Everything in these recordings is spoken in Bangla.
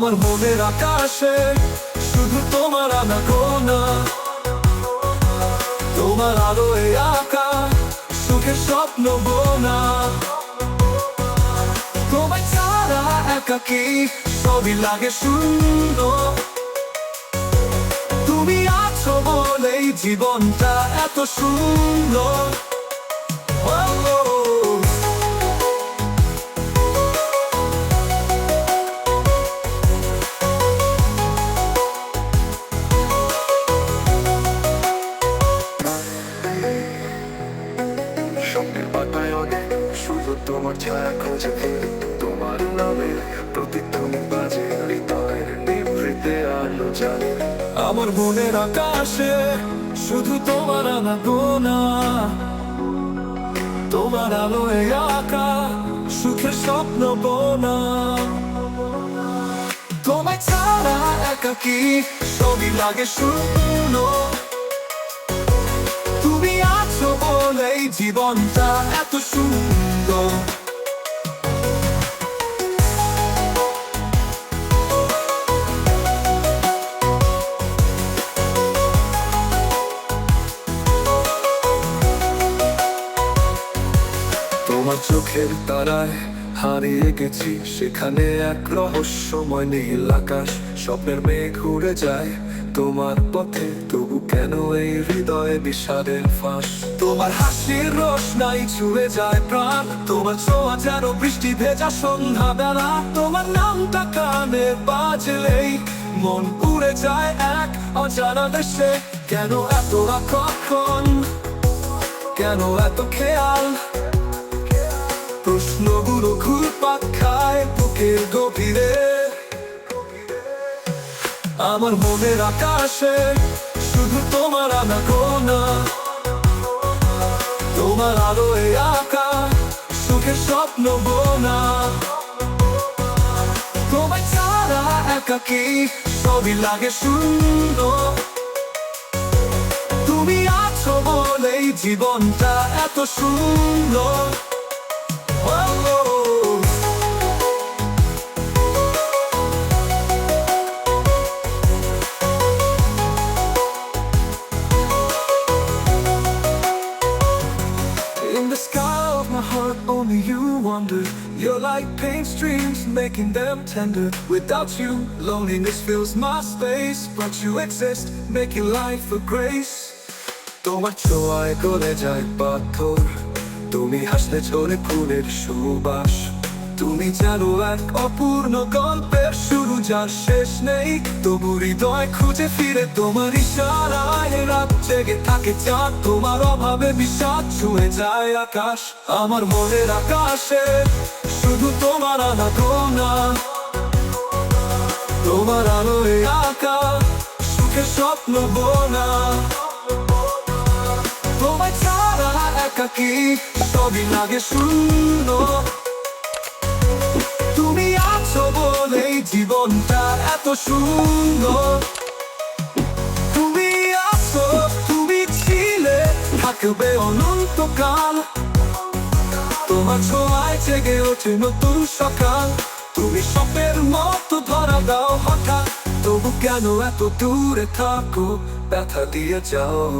আমার মনের আকাশে শুধু তোমার আনাগোনা, তোমার আলোয় আঁকা সুখের স্বপ্ন বোনা। তোমায় ছাড়া একাকী সবই লাগে শূন্য, তুমি আছো বলেই জীবনটা এত সুন্দর। স্বপ্নের পাতায় অনেক শুধু তোমার ছায়া খুঁজে ফিরি, তোমার নামে প্রতিধ্বনি বাজে হৃদয়ের নিভৃতে আলো জ্বালে। আমার মনের আকাশে শুধু তোমার আনাগোনা, তোমার আলোয় আঁকা সুখের স্বপ্ন বোনা। তোমায় ছাড়া একাকী সবই লাগে শূন্য, তুমি আছো বলেই জীবনটা এত সুন্দর। তোমার চোখের তারায় হারিয়ে গেছি, সেখানে এক রহস্যময় নীল আকাশ। স্বপ্নের মেঘ উড়ে যায় তোমার পথে, তবু কেন এই হৃদয়ে বিষাদের ফাঁস। তোমার হাসির রোশনাই ছুঁয়ে যায় প্রাণ, তোমার ছোঁয়া যেন বৃষ্টি ভেজা সন্ধ্যা বেলা। তোমার নামটা কানে বাজলেই মন উড়ে যায় এক অজানা দেশে। কেন এত আকর্ষণ, কেন এত খেয়াল, প্রশ্নগুলো ঘুরপাক খায় বুকের গভীরে। আমার মনের আকাশে শুধু তোমার আনাগোনা, তোমার আলোয় আঁকা সুখের স্বপ্ন বোনা। তোমায় ছাড়া একাকী সবই লাগে শূন্য, তুমি আছো বলেই জীবনটা এত সুন্দর। In the sky of my heart, only you wonder. You're like paint streams, making them tender. Without you, loneliness fills my space. But you exist, making life a grace. তোমার ছোঁয়ায় গলে যায় পাথর, তুমি হাসলে ঝরে ফুলের সুবাস। তুমি জানো এক অপূর্ণ গল্পের শুরু যার শেষ নেই, তবু হৃদয় খুঁজে ফিরে তোমার ইশারায় রাত জেগে থাকে চাঁদ। তোমার অভাবে বিষাদ ছুঁয়ে যায় আকাশ। আমার মনের আকাশে শুধু তোমার আনাগোনা, তোমার আলোয় আঁকা সুখের স্বপ্ন বোনা। তোমায় ছাড়া একাকী সবই লাগে শূন্য, তুমি আছো বলেই জীবনটা এত সুন্দর। তুমি আছো, তুমি ছিলে, থাকবে অনন্তকাল। তোমার ছোঁয়ায় জেগে ওঠে নতুন সকাল। তুমি স্বপ্নের মতো ধরা দাও হঠাৎ, তবু কেন এত দূরে থাকো, ব্যথা দিয়ে যাও।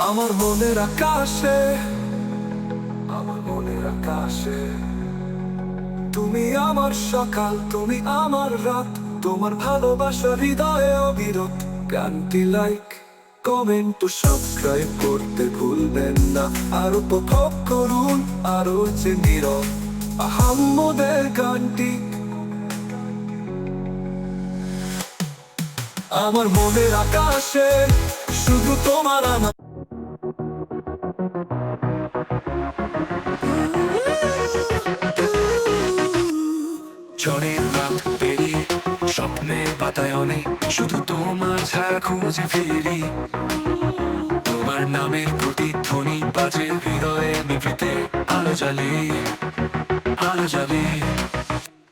আমার মনের আকাশে, আমার মনের আকাশে তুমি আমার সকাল, তুমি আমার রাত। তোমার ভালোবাসা হৃদয়ে অবিরত। গানটি লাইক, কমেন্ট ও সাবস্ক্রাইব করতে ভুলবেন না। আর উপভোগ করুন আরো যে নীরব আহাম্মদের গানটি। আমার মনের আকাশে শুধু তোমার আনা। ঝড়ের রাত পেরিয়ে স্বপ্নের বাতায়নে শুধু তোমার ছায়া খুঁজে ফিরি, তোমার নামের প্রতিধ্বনি বাজে হৃদয়ে নিভৃতে আলো জ্বালে, আলো জ্বালে।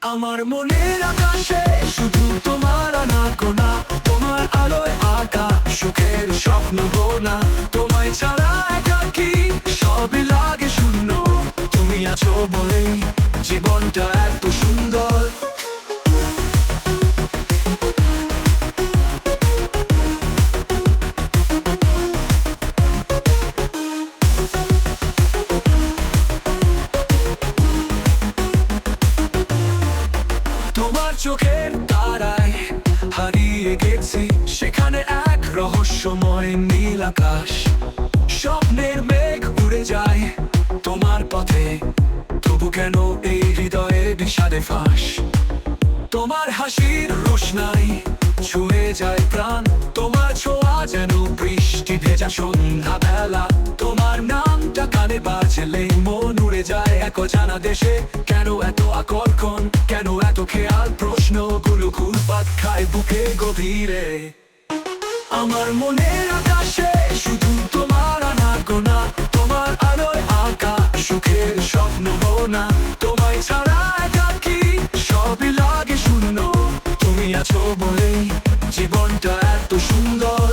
আমার মনের আকাশে শুধু তোমার আনাগোনা, তোমার আলোয় আঁকা সুখের স্বপ্ন গোনা। তোমায় ছাড়া একাকী সবই লাগে শূন্য, তুমি আছো বলেই জীবনটা এত সুন্দর। তোমার চোখের তারায় হারিয়ে গেছি, সেখানে এক রহস্যময় নীল আকাশ। স্বপ্নের মেঘ উড়ে যায় তোমার পথে, তবু কেন এই হৃদয়ে বিষাদে ফাঁস। তোমার হাসির রোশনাই ছুঁয়ে যায় প্রাণ, তোমার ছোঁয়া যেন বৃষ্টি ভেজা সন্ধ্যা বেলা। তোমার নামটা কানে বাজলে মন উড়ে যায় এক অজানা দেশে। কেন এত আকর্ষণ, কেন এত খেয়াল, প্রশ্নগুলো ঘুরপাক খায় বুকে গভীরে। আমার মনের আকাশে শুধু তোমার আনাগোনা, তোমার আলোয় আঁকা সুখের স্বপ্ন গোনা। তোমায় ছাড়া একাকী সবই লাগে শূন্য, তুমি আছো বলেই জীবনটা এত সুন্দর।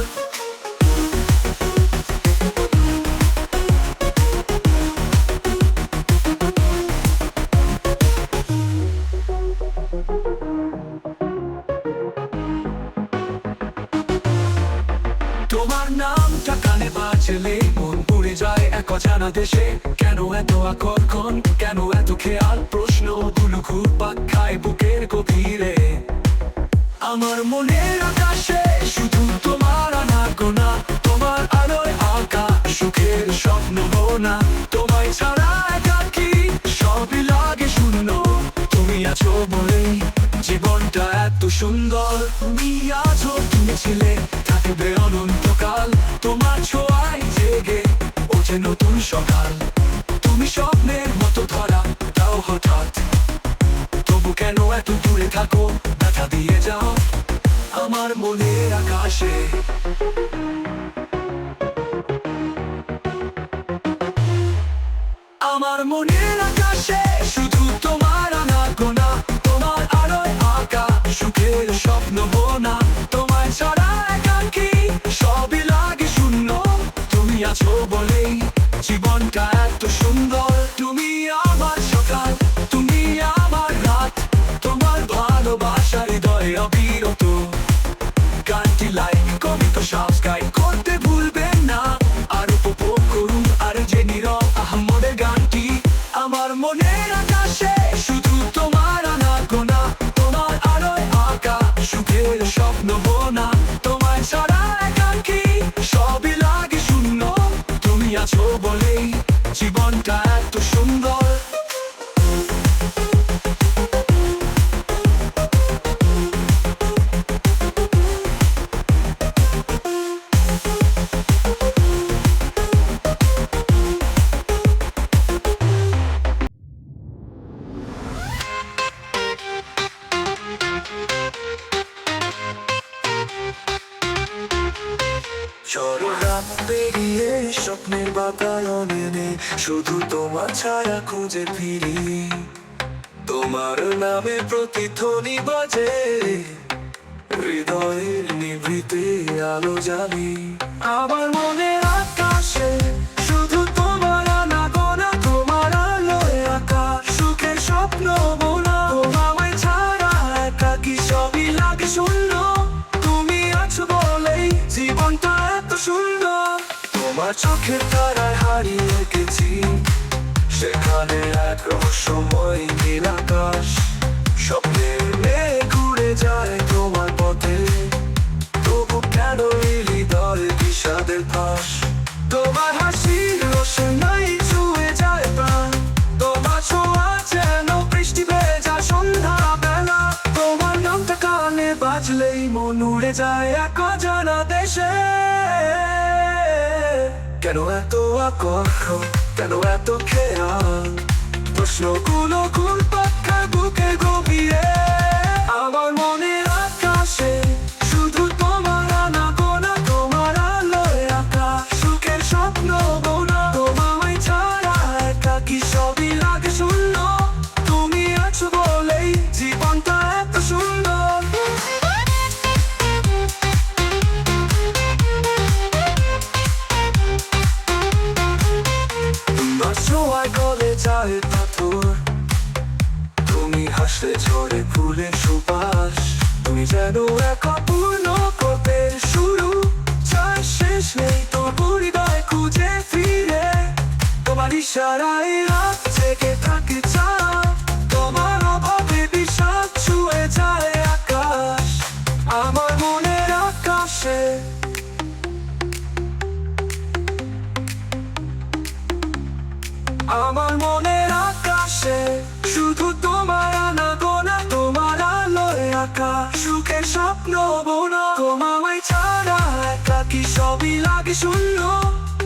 তোমার নামটা কানে বাজলে মন উড়ে যায় এক অজানা দেশে। কেন এত আকর্ষণ, কেন এত খেয়াল, প্রশ্নগুলো ঘুরপাক খায় বুকের গভীরে। আমার মনের আকাশে শুধু তোমার আনাগোনা, তোমার আলোয় আঁকা সুখের স্বপ্ন গোনা। তোমায় ছাড়া একাকী সবই লাগে শূন্য, তুমি আছো বলেই জীবনটা এত সুন্দর। তুমি আছো, তুমি ছিলে, থাকবে অনন্তকাল। তোমার ছোঁয়ায় জেগে ওঠে নতুন সকাল। তুমি স্বপ্নের মতো ধরা তাও হঠাৎ, তবু কেন এত দূরে থাকো, ব্যথা দিয়ে যাও আমার মনের আকাশে। আমার মনের আকাশে শুধু তোমার আনাগোনা, তোমার আলোয় আঁকা সুখের স্বপ্ন গোনা। তোমায় ছাড়া একাকী সবই লাগে শূন্য, তুমি আছো বলেই জীবনটা এত সুন্দর। তুমি আমার সকাল, তুমি আমার রাত, তোমার ভালোবাসা হৃদয়ে অবিরত। গানটি লাইক কমেন্ট ও সাবস্ক্রাইব করতে ভুলবেন না, আর উপভোগ করুন আর যে নীরব আহমদের গানটি। আমার মনের আকাশে শুধু তোমার আনাগোনা, তোমার আলোয় আঁকা সুখের স্বপ্ন গোনা। তোমায় ছাড়া একাকী সবই লাগে শূন্য, তুমি আছো বলেই জীবনটা এত সুন্দর। চররাত পেরিয়ে স্বপ্নের বাতায়নে নেই, শুধু তোমার ছায়া খুঁজে ফিরি। তোমার নামে প্রতিধ্বনি বাজে, হৃদয়ের নিভৃতে আলো জ্বালি। আমার মনের আকাশে শুধু তোমার আনাগোনা, তোমার আলোয় আঁকা সুখের স্বপ্ন বোনা। তোমায় ছাড়া একাকী সবই লাগে শূন্য, তুমি আছো বলেই জীবনটা এত সুন্দর। তোমার চোখের তারায় হারিয়ে গেছি, সেখানে এক রহস্যময় নীল আকাশ। স্বপ্নের মেঘ উড়ে যায় তোমার পথে, তবু কেন এই হৃদয়ে বিষাদের ফাঁস। তোমার হাসির রোশনাই ছুঁয়ে যায় প্রাণ, তোমার ছোঁয়া যেন বৃষ্টি ভেজা সন্ধ্যা বেলা। তোমার নামটা কানে বাজলেই মন উড়ে যায় এক অজানা দেশে। কেন এত আকর্ষণ, কেন এত খেয়াল, প্রশ্নগুলো ঘুরপাক খায় বুকে গভীরে। আমার মনের আকাশে শুধু তোমার আনাগোনা, তোমার আলোয় আঁকা সুখের স্বপ্ন গোনা। তোমায় ছাড়া একাকী সবই লাগে শূন্য, তুমি আছো বলেই বাতাসে ঝরে ফুলের সুবাস, তুমি যেন এক অপূর্ণ গল্পের শুরু, যার শেষ নেই তবু হৃদয় খুঁজে ফিরে। তোমার ইশারায় রাত জেগে থাকে চাঁদ, তোমার অভাবে বিষাদ ছুঁয়ে যায় আকাশ। আমার মনের আকাশে আমার মনের আকাশে শুধু তোমার আনাগোনা, তোমার আলোয় আঁকা সুখের স্বপ্ন বোনা। তোমায় ছাড়া একাকী সবই লাগে শূন্য,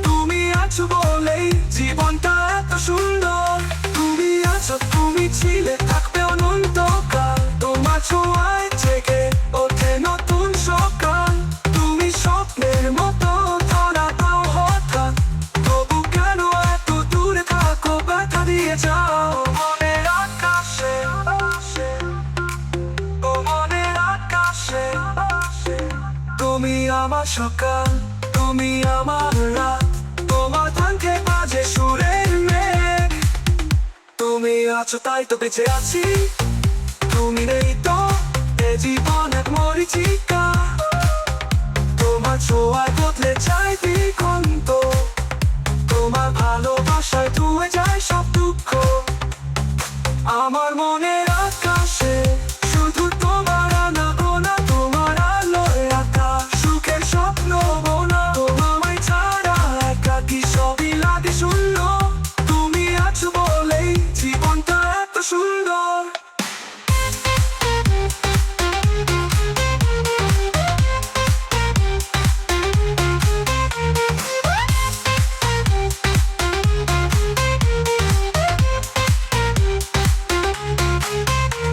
তুমি আছো বলেই জীবনটা এত সুন্দর। তুমি আছো, তুমি ছিলে, থাকবে অনন্তকাল, তোমার ছোঁয়ায় জেগে ওঠে নতুন সকাল। তুমি স্বপ্নের মতো ধরা দাও হঠাৎ, তবু কেন এত দূরে থাকো, ব্যথা দিয়ে যাও মনের আকাশে। ও মনের আকাশে, তুমি আমার সকাল, তুমি আমার রাত, তোমার তাঙ্কে বাজে সুরের মেঘ। তুমি আছো তাই তো বেঁচে আছি, তুমি নেই তো এ জীবন এক মরীচিকা। তোমার ছোঁয়ায় বদলে যায় দিগন্ত, তোমার ভালোবাসায় ধুয়ে যায় সব দুঃখ। আমার মনের আকাশে শুধু তোমার আনাগোনা, তোমার আলোয় আঁকা সুখের স্বপ্ন বোনা। তোমায় ছাড়া একাকী সবই লাগে শূন্য, তুমি আছো বলেই জীবনটা এত সুন্দর।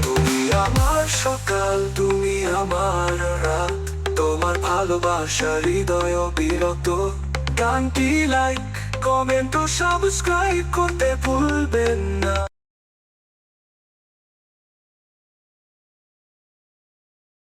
তুমি আমার সকাল, তুমি আমার রাত, তোমার ভালোবাসা হৃদয় বিরত। গানটি লাইক, কমেন্ট ও সাবস্ক্রাইব করতে ভুলবেন না।